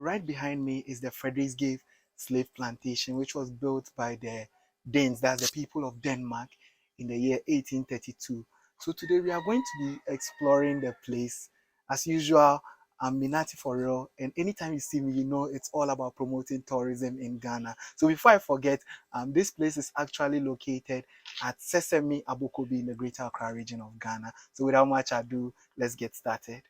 Right behind me is the Frederiksgave Slave Plantation, which was built by the Danes, that's the people of Denmark, in the year 1832. So today we are going to be exploring the place. As usual, I'm Minati for real, and anytime you see me, you know it's all about promoting tourism in Ghana. So before I forget, this place is actually located at Sesemi Abokobi in the Greater Accra region of Ghana. So without much ado, let's get started.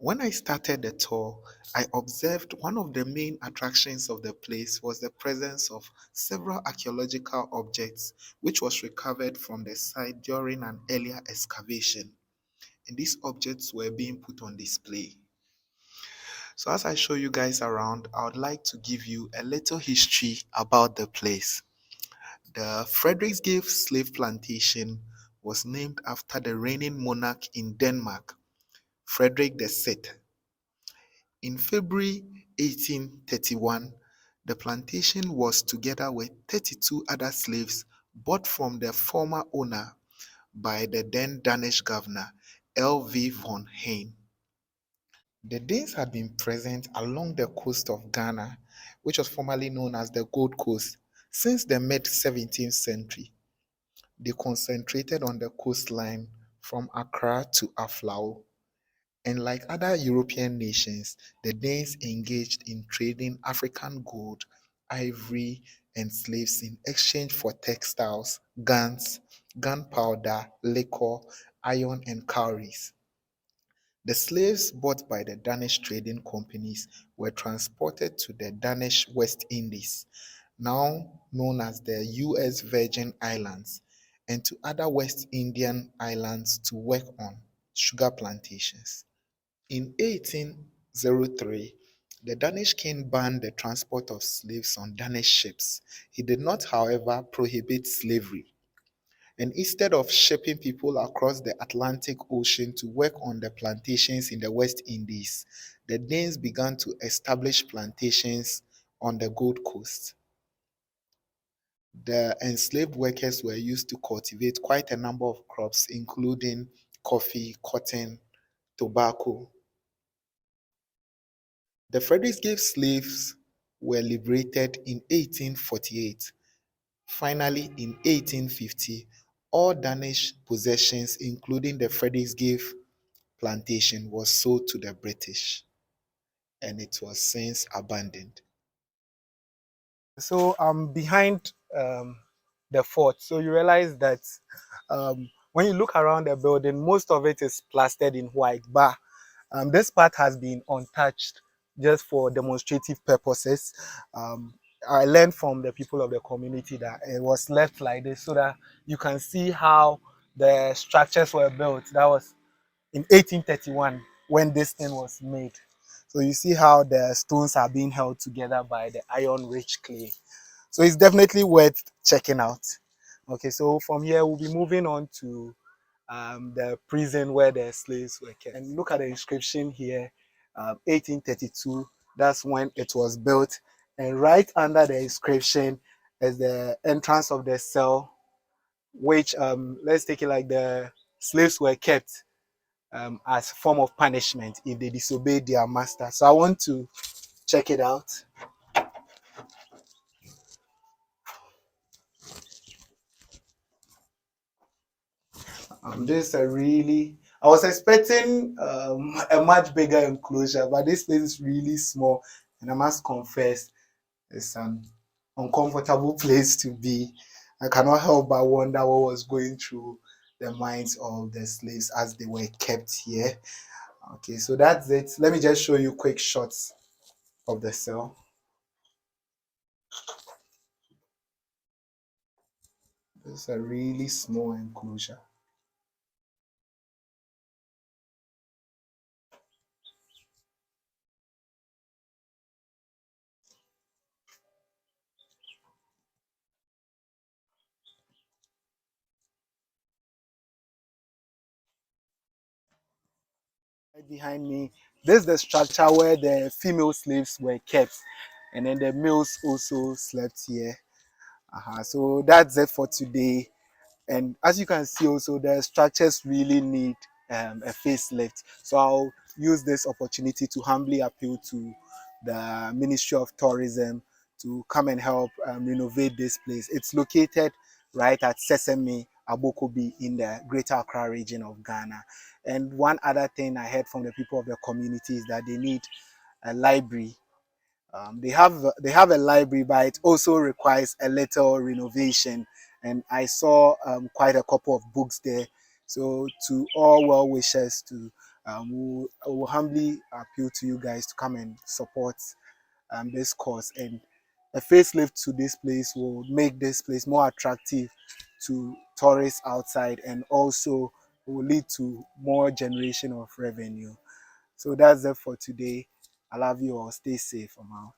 When I started the tour, I observed one of the main attractions of the place was the presence of several archaeological objects which was recovered from the site during an earlier excavation. And these objects were being put on display. So as I show you guys around, I would like to give you a little history about the place. The Frederiksgave Slave Plantation was named after the reigning monarch in Denmark, Frederick II. In February 1831, the plantation was, together with 32 other slaves, bought from the former owner by the then Danish governor, L.V. von Hein. The Danes had been present along the coast of Ghana, which was formerly known as the Gold Coast, since the mid-17th century. They concentrated on the coastline from Accra to Aflao. And like other European nations, the Danes engaged in trading African gold, ivory, and slaves in exchange for textiles, guns, gunpowder, liquor, iron, and cowries. The slaves bought by the Danish trading companies were transported to the Danish West Indies, now known as the U.S. Virgin Islands, and to other West Indian islands to work on sugar plantations. In 1803, the Danish king banned the transport of slaves on Danish ships. He did not, however, prohibit slavery. And instead of shipping people across the Atlantic Ocean to work on the plantations in the West Indies, the Danes began to establish plantations on the Gold Coast. The enslaved workers were used to cultivate quite a number of crops, including coffee, cotton, tobacco. The Frederiksgave slaves were liberated in 1848. Finally, in 1850, all Danish possessions, including the Frederiksgave plantation, was sold to the British, and it was since abandoned. So I'm behind the fort. So you realize that when you look around the building, most of it is plastered in white, but this part has been untouched just for demonstrative purposes. Um, I learned from the people of the community that it was left like this so that you can see how the structures were built. That was in 1831 when this thing was made. So you see how the stones are being held together by the iron-rich clay. So it's definitely worth checking out. Okay, so from here we'll be moving on to the prison where the slaves were kept. And look at the inscription here, 1832. That's when it was built. And right under the inscription is the entrance of the cell, which let's take it like the slaves were kept as a form of punishment if they disobeyed their master. So I want to check it out. This is a really, I was expecting a much bigger enclosure, but this place is really small, and I must confess, it's an uncomfortable place to be. I cannot help but wonder what was going through the minds of the slaves as they were kept here. Okay, so that's it. Let me just show you quick shots of the cell. This is a really small enclosure. Right behind me, this is the structure where the female slaves were kept, and then the males also slept here. So that's it for today. And as you can see, also the structures really need a facelift. So I'll use this opportunity to humbly appeal to the Ministry of Tourism to come and help renovate this place. It's located right at Sesemi Abokobi in the Greater Accra region of Ghana. And one other thing I heard from the people of the community is that they need a library. They have a library, but it also requires a little renovation. And I saw quite a couple of books there. So to all well wishers, to will humbly appeal to you guys to come and support this cause. And a facelift to this place will make this place more attractive to tourists outside, and also will lead to more generation of revenue. So that's it for today. I love you all. Stay safe. I'm out.